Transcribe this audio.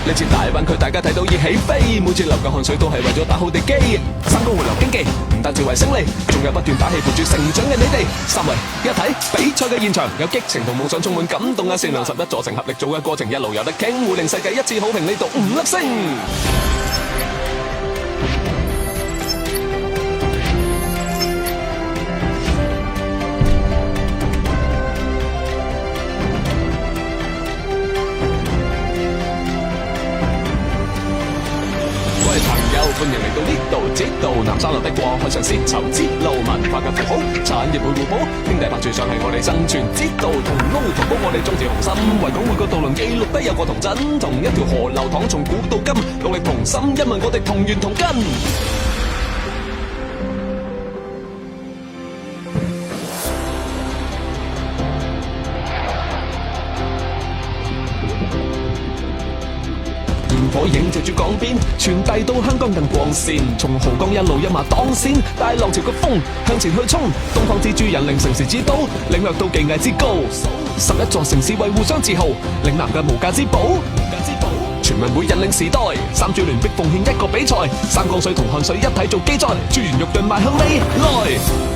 呢次大灣區大家睇到已起飛，每次流嘅汗水都係為咗打好地基。三個回流經濟唔單止為勝利，仲有不斷打氣陪住成長嘅你哋。三位一體比賽嘅現場，有激情同夢想充滿感動啊！善良11座城合力做嘅過程，一路有得傾，會令世界一致好評。呢度5粒星。歡迎嚟到呢度，這度南山路的過海上絲綢之路，文化嘅符號，產業會互補，兄弟拍住上係我哋生存之道，同撈同煲我哋眾志雄心，為港每個渡輪記錄低有個童真，同一條河流淌從古到今，努力同心，因為我哋同源同根。火影借住港邊，傳遞到香港更光鮮。從濠江一路一馬當先，大浪潮嘅風向前去衝。東方之珠引領城市之都，領略到技藝之高。11座城市為互相自豪，嶺南嘅無價之寶。全民會引領時代，三珠聯璧奉獻一個比賽，三江水同汗水一體做基載，珠圓玉潤邁向未來。